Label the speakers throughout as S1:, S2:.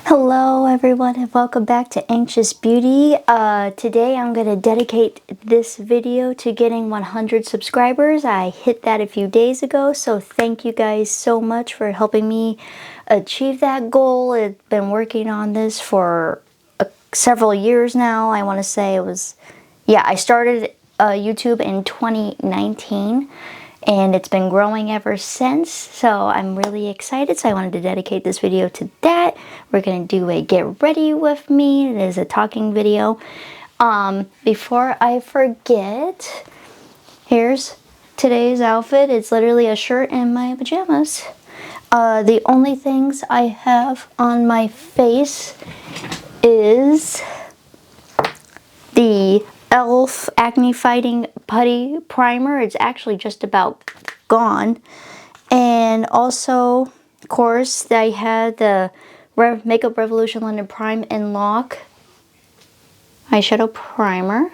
S1: Hello everyone and welcome back to Anxious Beauty. Today I'm going to dedicate this video to getting 100 subscribers. I hit that a few days ago, so thank you guys so much for helping me achieve that goal. I've been working on this for several years now. I want to say I started YouTube in 2019. And it's been growing ever since, so I'm really excited. So I wanted to dedicate this video to that. We're going to do a get ready with me. It is a talking video. Before I forget, here's today's outfit. It's literally a shirt and my pajamas. The only things I have on my face is the e.l.f. Acne Fighting Putty Primer. It's actually just about gone. And also, of course, I had the Makeup Revolution London Prime and Lock eyeshadow primer.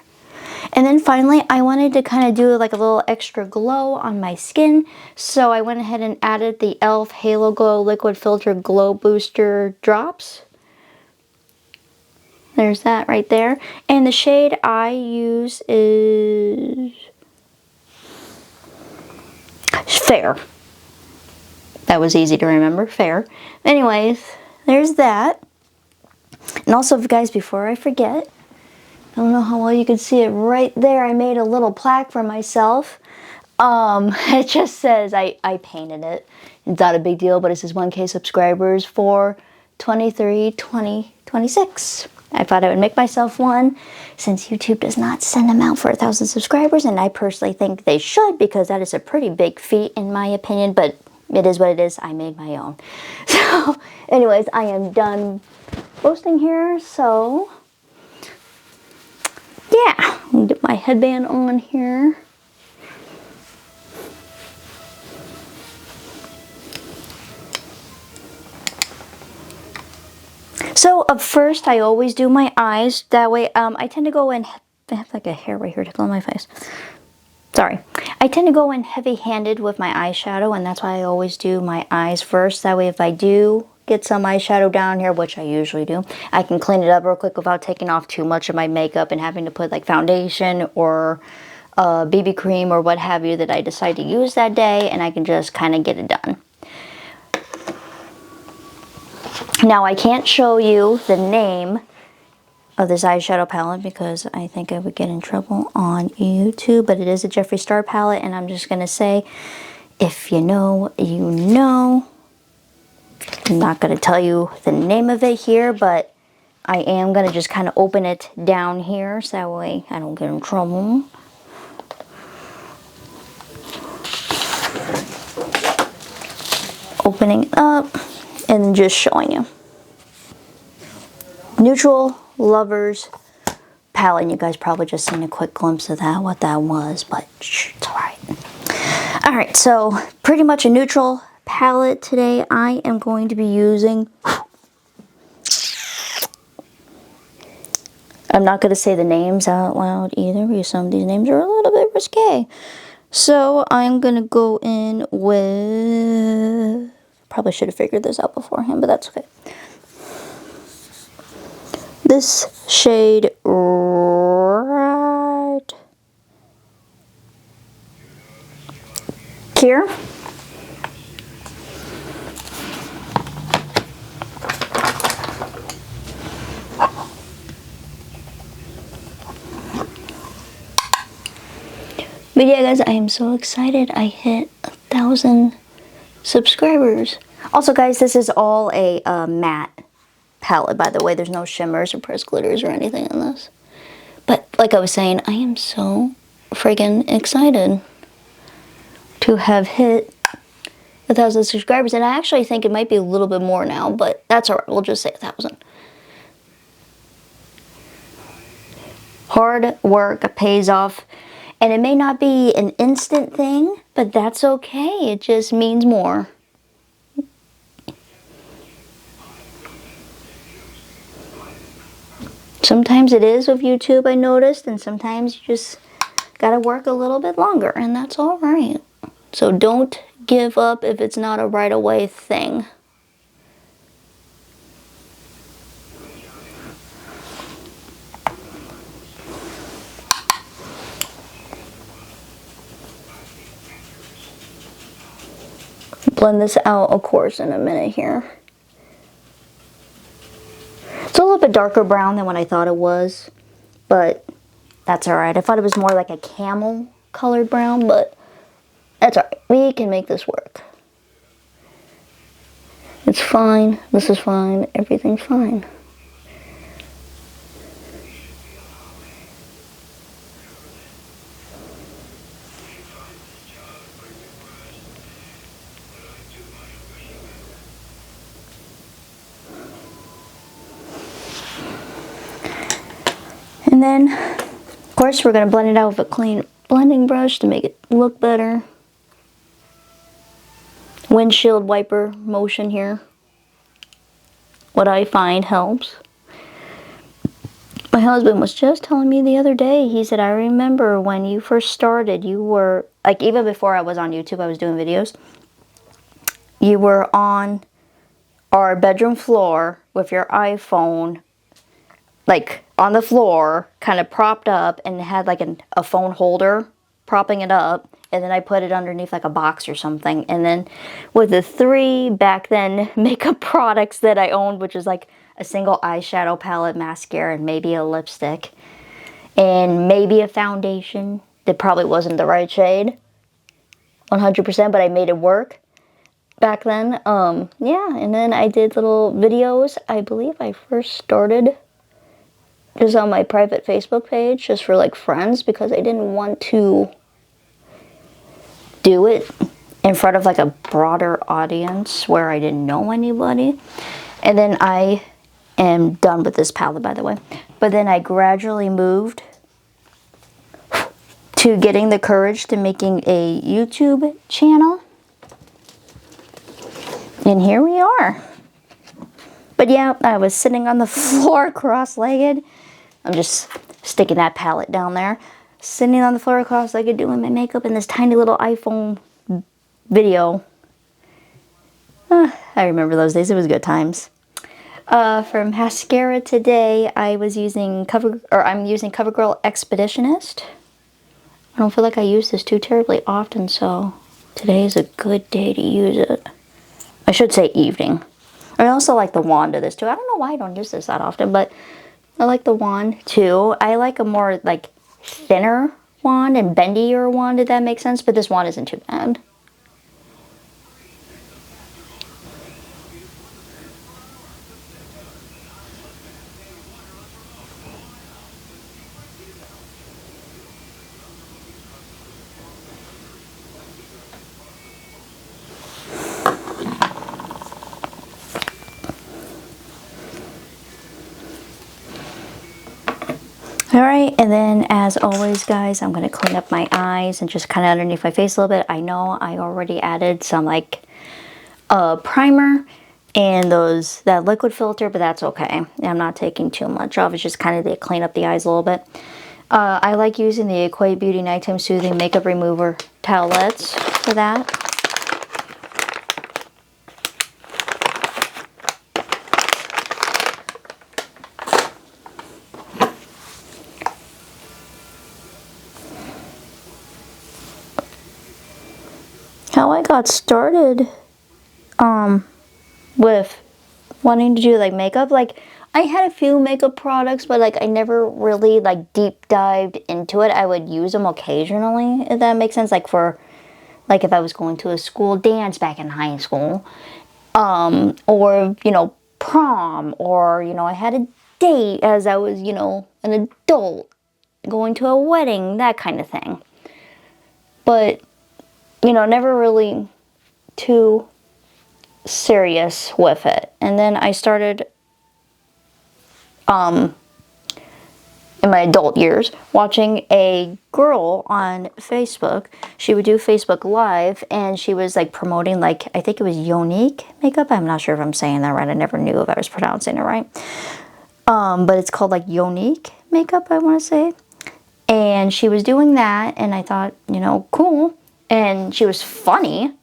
S1: And then finally, I wanted to kind of do like a little extra glow on my skin. So I went ahead and added the e.l.f. Halo Glow Liquid Filter Glow Booster Drops. There's that right there. And the shade I use is Fair. That was easy to remember. Fair. Anyways, there's that. And also, guys, before I forget, I don't know how well you can see it right there. I made a little plaque for myself. It just says, I painted it. It's not a big deal, but it says 1K subscribers for 23/20/26. I thought I would make myself one since YouTube does not send them out for 1,000 subscribers, and I personally think they should because that is a pretty big feat in my opinion, but it is what it is. I made my own. So anyways, I am done boasting here, so yeah, I'll get my headband on here. So up first, I always do my eyes. That way, I tend to go in. I have like a hair right here tickling my face. Sorry. I tend to go in heavy-handed with my eyeshadow, and that's why I always do my eyes first. That way, if I do get some eyeshadow down here, which I usually do, I can clean it up real quick without taking off too much of my makeup and having to put like foundation or BB cream or what have you that I decide to use that day, and I can just kind of get it done. Now, I can't show you the name of this eyeshadow palette because I think I would get in trouble on YouTube, but it is a Jeffree Star palette, and I'm just going to say, if you know, you know. I'm not going to tell you the name of it here, but I am going to just kind of open it down here so that way I don't get in trouble. Opening up and just showing you. Neutral Lovers palette, and you guys probably just seen a quick glimpse of that, what that was, but shh, it's alright. Alright, so pretty much a neutral palette today. I am going to be using, I'm not going to say the names out loud either because some of these names are a little bit risque. So I'm going to go in with, probably should have figured this out beforehand, but that's okay. This shade right here. But yeah, guys, I am so excited. I hit 1,000 subscribers. Also, guys, this is all a matte palette, by the way. There's no shimmers or pressed glitters or anything in this. But like I was saying, I am so friggin' excited to have hit 1,000 subscribers. And I actually think it might be a little bit more now, but that's alright. We'll just say 1,000. Hard work pays off. And it may not be an instant thing, but that's okay. It just means more. Sometimes it is with YouTube, I noticed, and sometimes you just gotta work a little bit longer, and that's alright. So don't give up if it's not a right away thing. blend this out, of course, in a minute here. It's a little bit darker brown than what I thought it was, but that's alright. I thought it was more like a camel colored brown, but that's alright. We can make this work. It's fine. This is fine. Everything's fine. And then, of course, we're going to blend it out with a clean blending brush to make it look better. Windshield wiper motion here. What I find helps. My husband was just telling me the other day, he said, I remember when you first started, you were, like even before I was on YouTube, I was doing videos. You were on our bedroom floor with your iPhone, like on the floor, kind of propped up, and had like a phone holder propping it up, and then I put it underneath like a box or something. And then with the 3 back then makeup products that I owned, which was like a single eyeshadow palette, mascara, and maybe a lipstick, and maybe a foundation that probably wasn't the right shade 100%, but I made it work back then. Yeah, and then I did little videos. I believe I first started just on my private Facebook page, just for like friends, because I didn't want to do it in front of like a broader audience where I didn't know anybody. And then I am done with this palette, by the way. But then I gradually moved to getting the courage to making a YouTube channel. And here we are. But yeah, I was sitting on the floor cross-legged. I'm just sticking that palette down there. Sitting on the floor cross-legged doing my makeup in this tiny little iPhone video. I remember those days. It was good times. For mascara today, I'm using CoverGirl Expeditionist. I don't feel like I use this too terribly often, so today is a good day to use it. I should say evening. I also like the wand of this too. I don't know why I don't use this that often, but I like the wand too. I like a more like thinner wand and bendier wand, if that makes sense, but this wand isn't too bad. Alright, and then as always guys, I'm going to clean up my eyes and just kind of underneath my face a little bit. I know I already added some like primer and that liquid filter, but that's okay. I'm not taking too much off. It's just kind of to clean up the eyes a little bit. I like using the Equate Beauty Nighttime Soothing Makeup Remover towelettes for that. How I got started with wanting to do like makeup, like I had a few makeup products, but like I never really like deep dived into it. I would use them occasionally, if that makes sense, like for like if I was going to a school dance back in high school, or you know, prom, or you know, I had a date as I was, you know, an adult going to a wedding, that kind of thing. But you know, never really too serious with it. And then I started in my adult years watching a girl on Facebook. She would do Facebook Live, and she was like promoting, like, I think it was Younique makeup. I'm not sure if I'm saying that right. I never knew if I was pronouncing it right. But it's called like Younique makeup, I want to say. And she was doing that, and I thought, you know, cool. And she was funny,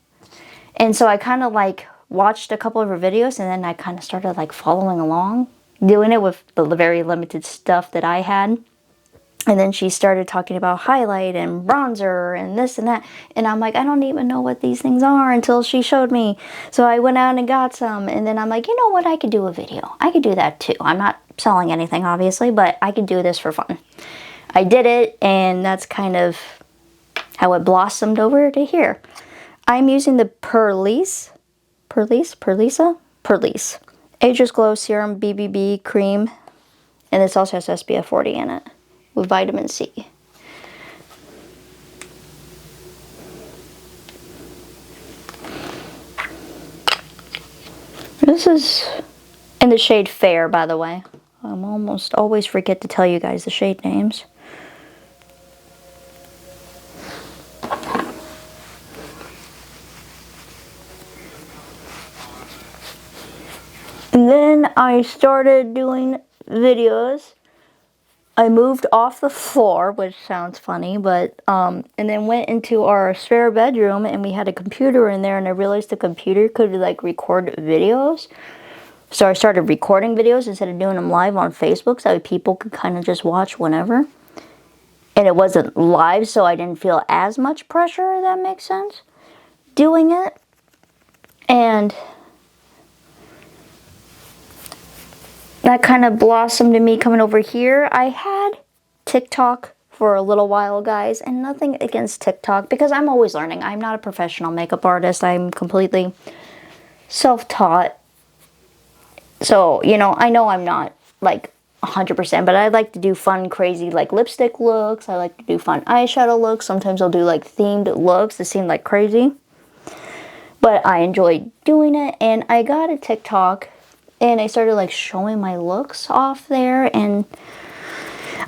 S1: and so I kind of like watched a couple of her videos, and then I kind of started like following along, doing it with the very limited stuff that I had. And then she started talking about highlight and bronzer and this and that. And I'm like, I don't even know what these things are until she showed me. So I went out and got some. And then I'm like, you know what? I could do a video. I could do that too. I'm not selling anything, obviously, but I could do this for fun. I did it, and that's kind of how it blossomed over to here. I'm using the Perlisa Ageless Glow Serum BBB Cream. And this also has SPF 40 in it, with vitamin C. This is in the shade Fair, by the way. I'm almost always forget to tell you guys the shade names. And then I started doing videos. I moved off the floor, which sounds funny, but, and then went into our spare bedroom, and we had a computer in there, and I realized the computer could, like, record videos. So I started recording videos instead of doing them live on Facebook, so people could kind of just watch whenever. And it wasn't live, so I didn't feel as much pressure, if that makes sense, doing it. And that kind of blossomed to me coming over here. I had TikTok for a little while, guys, and nothing against TikTok, because I'm always learning. I'm not a professional makeup artist. I'm completely self-taught. So, you know I'm not, like, 100%, but I like to do fun, crazy, like, lipstick looks. I like to do fun eyeshadow looks. Sometimes I'll do, like, themed looks that seem like crazy. But I enjoy doing it, and I got a TikTok, and I started, like, showing my looks off there, and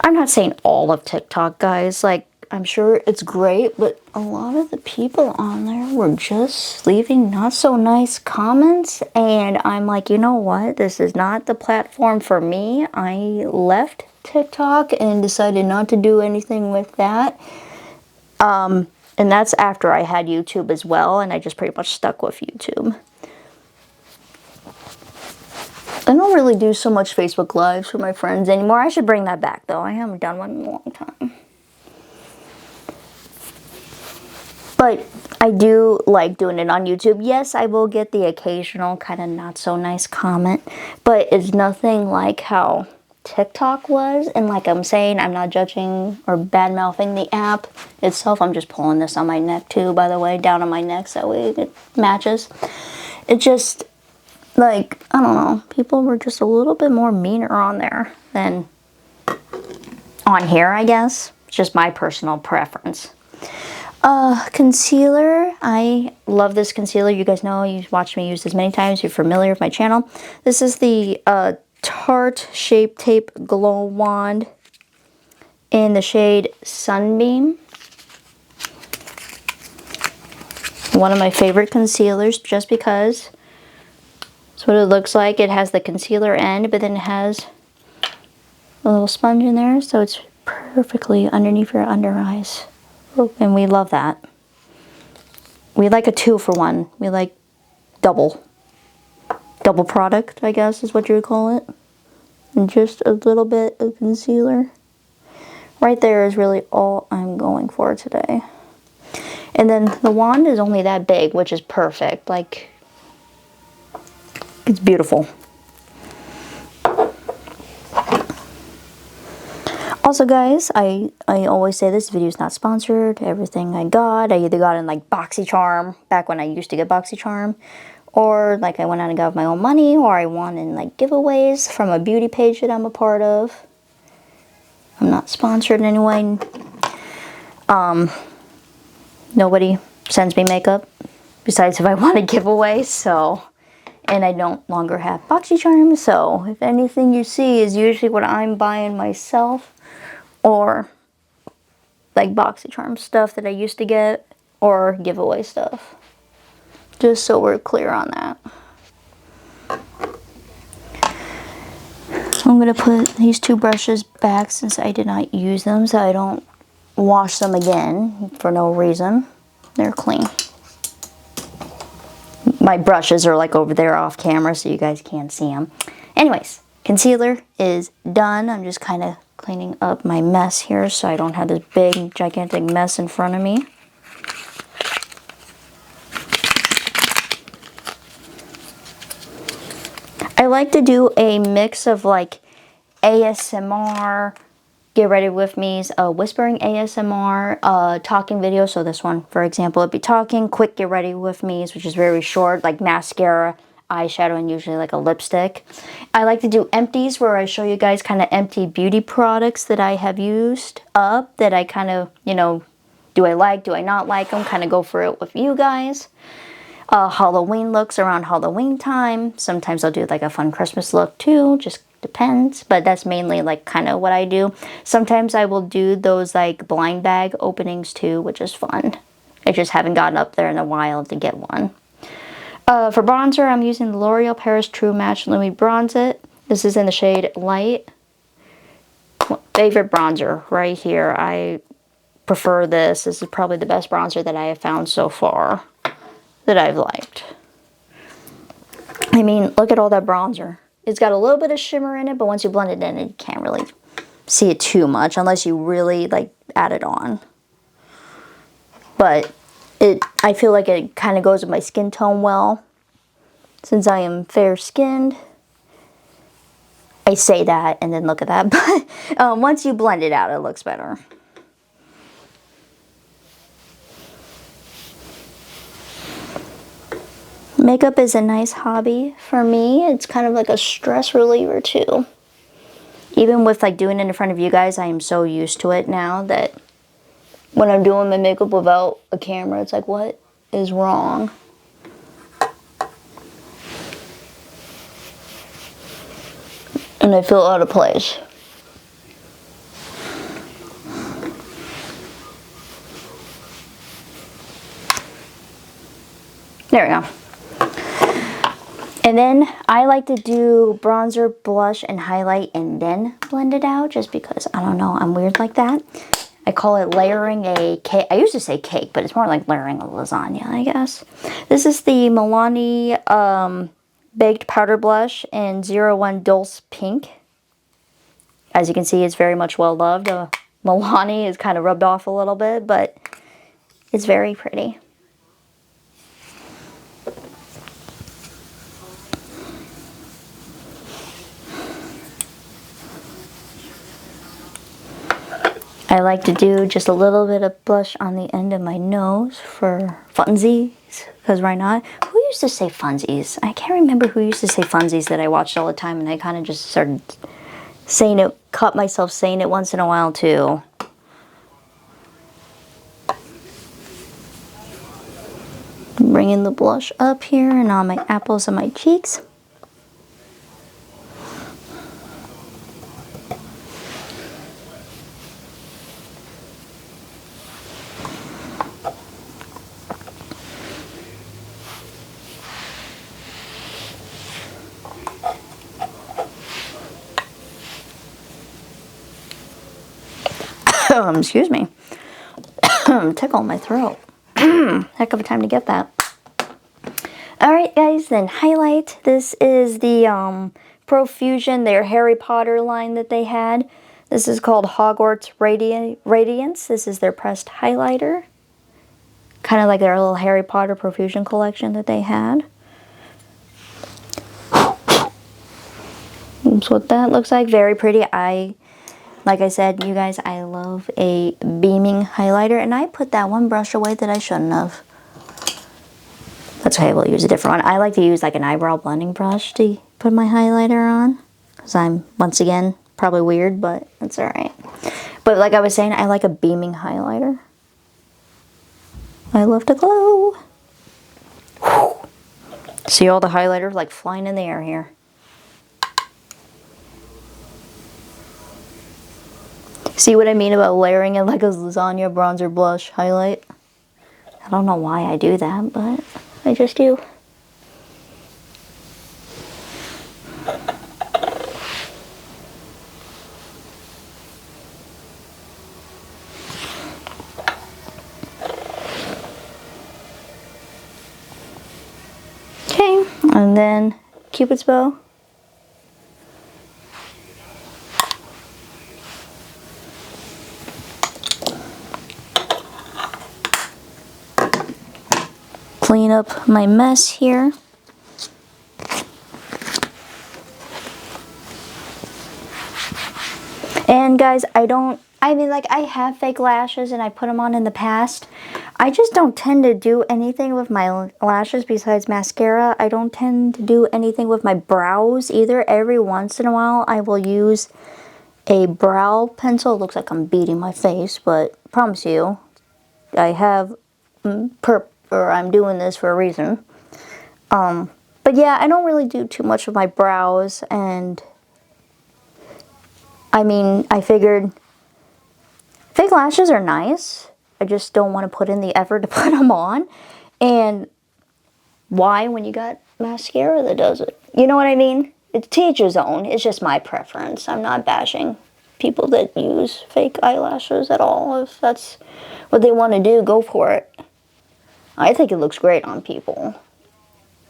S1: I'm not saying all of TikTok, guys. Like, I'm sure it's great, but a lot of the people on there were just leaving not so nice comments, and I'm like, you know what? This is not the platform for me. I left TikTok and decided not to do anything with that. And that's after I had YouTube as well, and I just pretty much stuck with YouTube. I don't really do so much Facebook Lives for my friends anymore. I should bring that back, though. I haven't done one in a long time. But I do like doing it on YouTube. Yes, I will get the occasional kind of not so nice comment, but it's nothing like how TikTok was. And like I'm saying, I'm not judging or bad-mouthing the app itself. I'm just pulling this on my neck too, by the way, down on my neck, so that way it matches. It just, like, I don't know, people were just a little bit more meaner on there than on here, I guess. It's just my personal preference. Concealer. I love this concealer. You guys know, you've watched me use this many times. You're familiar with my channel. This is the Tarte Shape Tape Glow Wand in the shade Sunbeam. One of my favorite concealers, just because that's what it looks like. It has the concealer end, but then it has a little sponge in there, so it's perfectly underneath your under eyes. And we love that. We like a 2-for-1. We like double product, I guess is what you would call it. And just a little bit of concealer. Right there is really all I'm going for today. And then the wand is only that big, which is perfect. Like, it's beautiful. Also, guys, I always say this video is not sponsored. Everything I either got in, like, BoxyCharm, back when I used to get BoxyCharm, or, like, I went out and got my own money, or I won in, like, giveaways from a beauty page that I'm a part of. I'm not sponsored in any way. Nobody sends me makeup, besides if I want a giveaway, so... And I don't longer have BoxyCharm, so if anything you see is usually what I'm buying myself, or like BoxyCharm stuff that I used to get, or giveaway stuff. Just so we're clear on that. I'm going to put these 2 brushes back since I did not use them, so I don't wash them again for no reason. They're clean. My brushes are like over there off camera, so you guys can't see them. Anyways, concealer is done. I'm just kind of cleaning up my mess here so I don't have this big, gigantic mess in front of me. I like to do a mix of like ASMR, get ready with me's, whispering ASMR, talking video. So this one, for example, it'd be talking, quick get ready with me's, which is very short, like mascara, eyeshadow, and usually like a lipstick. I like to do empties where I show you guys kind of empty beauty products that I have used up, that I kind of, you know, do I like, do I not like them, kind of go for it with you guys. Halloween looks around Halloween time. Sometimes I'll do like a fun Christmas look too, just depends, but that's mainly like kind of what I do. Sometimes I will do those like blind bag openings too, which is fun. I just haven't gotten up there in a while to get one. For bronzer, I'm using the L'Oreal Paris True Match Lumi Bronze It. This is in the shade Light. Favorite bronzer right here. I prefer this. This is probably the best bronzer that I have found so far that I've liked. I mean, look at all that bronzer. It's got a little bit of shimmer in it, but once you blend it in, you can't really see it too much unless you really like add it on. But I feel like it kind of goes with my skin tone well. Since I am fair-skinned, I say that and then look at that. But once you blend it out, it looks better. Makeup is a nice hobby for me. It's kind of like a stress reliever too. Even with like doing it in front of you guys, I am so used to it now that when I'm doing my makeup without a camera, it's like, what is wrong? And I feel out of place. There we go. And then I like to do bronzer, blush, and highlight and then blend it out just because, I don't know, I'm weird like that. I call it layering a cake. I used to say cake, but it's more like layering a lasagna, I guess. This is the Milani Baked Powder Blush in 01 Dulce Pink. As you can see, it's very much well loved. Milani is kind of rubbed off a little bit, but it's very pretty. I like to do just a little bit of blush on the end of my nose for funsies, because why not? Who used to say funsies? I can't remember who used to say funsies that I watched all the time, and I kind of just started saying it, caught myself saying it once in a while too. Bringing the blush up here and on my apples and my cheeks. Excuse me. Tickle my throat. Heck of a time to get that. Alright guys, then highlight. This is the Profusion, their Harry Potter line that they had. This is called Hogwarts Radiance. This is their pressed highlighter. Kind of like their little Harry Potter Profusion collection that they had. That's what that looks like. Very pretty. Like I said, you guys, I love a beaming highlighter. And I put that one brush away that I shouldn't have. That's why I will use a different one. I like to use like an eyebrow blending brush to put my highlighter on. Because I'm, once again, probably weird, but it's alright. But like I was saying, I like a beaming highlighter. I love to glow. Whew. See all the highlighters like flying in the air here. See what I mean about layering it like a lasagna bronzer blush highlight? I don't know why I do that, but I just do. Okay, and then Cupid's bow. clean up my mess here. And guys, I mean, like, I have fake lashes and I put them on in the past. I just don't tend to do anything with my lashes besides mascara. I don't tend to do anything with my brows either. Every once in a while, I will use a brow pencil. It looks like I'm beating my face, but I promise you, I have I'm doing this for a reason. But yeah, I don't really do too much with my brows, and I mean, I figured fake lashes are nice. I just don't want to put in the effort to put them on. And why when you got mascara that does it? You know what I mean? It's to each his own. It's just my preference. I'm not bashing people that use fake eyelashes at all. If that's what they want to do, go for it. I think it looks great on people.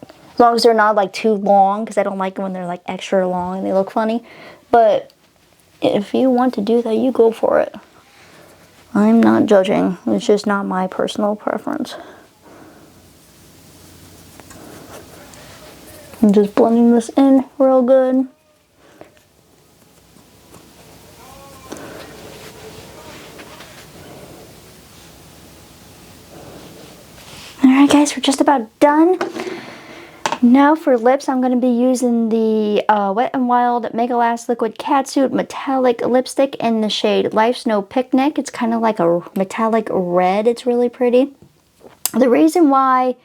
S1: As long as they're not like too long, because I don't like when they're like extra long and they look funny. But if you want to do that, you go for it. I'm not judging. It's just not my personal preference. I'm just blending this in real good. Alright guys, we're just about done. Now for lips, I'm going to be using the Wet n Wild Mega Last Liquid Catsuit Metallic Lipstick in the shade Life Snow Picnic. It's kind of like a metallic red. It's really pretty. The reason why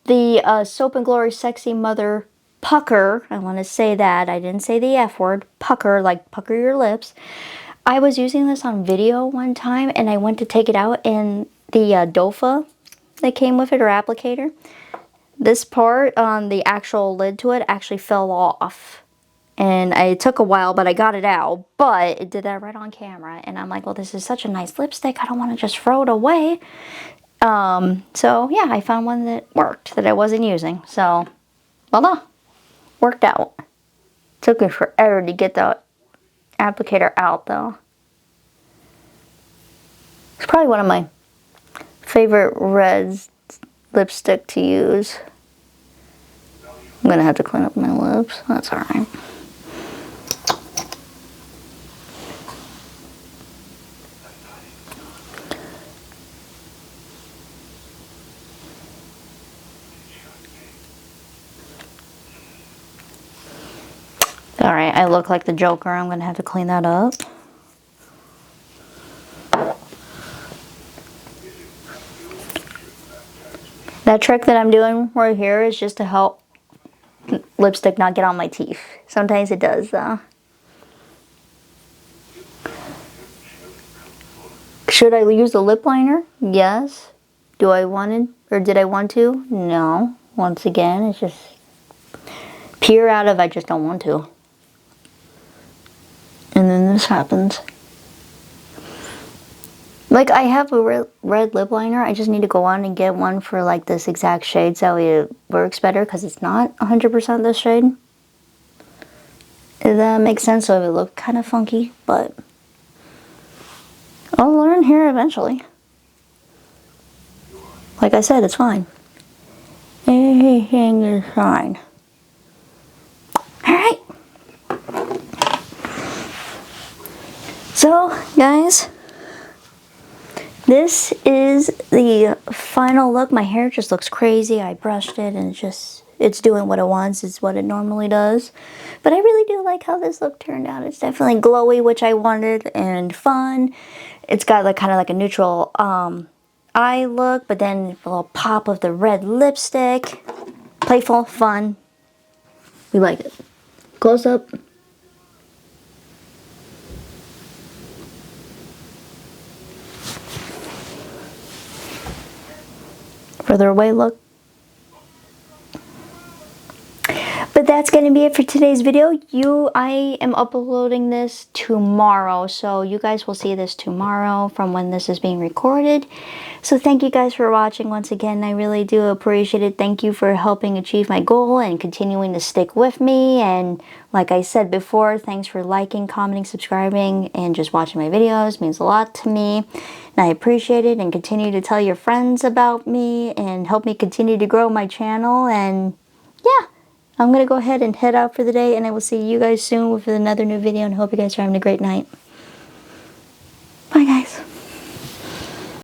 S1: the Soap and Glory Sexy Mother Pucker, I want to say that, I didn't say the F word, pucker, like pucker your lips. I was using this on video one time and I went to take it out and the dofa that came with it, or applicator, this part on the actual lid to it actually fell off. And it took a while, but I got it out. But it did that right on camera. And I'm like, well, this is such a nice lipstick. I don't want to just throw it away. So, yeah, I found one that worked, that I wasn't using. So, voila. Worked out. Took me forever to get the applicator out, though. It's probably one of my favorite reds lipstick to use. I'm gonna have to clean up my lips. That's alright. Alright, I look like the Joker. I'm gonna have to clean that up. That trick that I'm doing right here is just to help lipstick not get on my teeth. Sometimes it does though. Should I use a lip liner? Yes. Do I want it, or did I want to? No. Once again, it's just pure out of I just don't want to. And then this happens. Like, I have a red lip liner. I just need to go on and get one for like this exact shade so it works better, because it's not 100% this shade. If that makes sense, so it would look kind of funky, but I'll learn here eventually. Like I said, it's fine. Everything is fine. Alright. So, guys, this is the final look. My hair just looks crazy. I brushed it and it's doing what it wants. It's what it normally does. But I really do like how this look turned out. It's definitely glowy, which I wanted, and fun. It's got like kind of like a neutral eye look, but then a little pop of the red lipstick. Playful, fun. We like it. Close up. Further away look. But that's going to be it for today's video. I am uploading this tomorrow, so you guys will see this tomorrow from when this is being recorded. So thank you guys for watching once again. I really do appreciate it. Thank you for helping achieve my goal and continuing to stick with me. And like I said before, thanks for liking, commenting, subscribing, and just watching my videos. It means a lot to me. And I appreciate it, and continue to tell your friends about me and help me continue to grow my channel. And yeah, I'm going to go ahead and head out for the day, and I will see you guys soon with another new video, and I hope you guys are having a great night.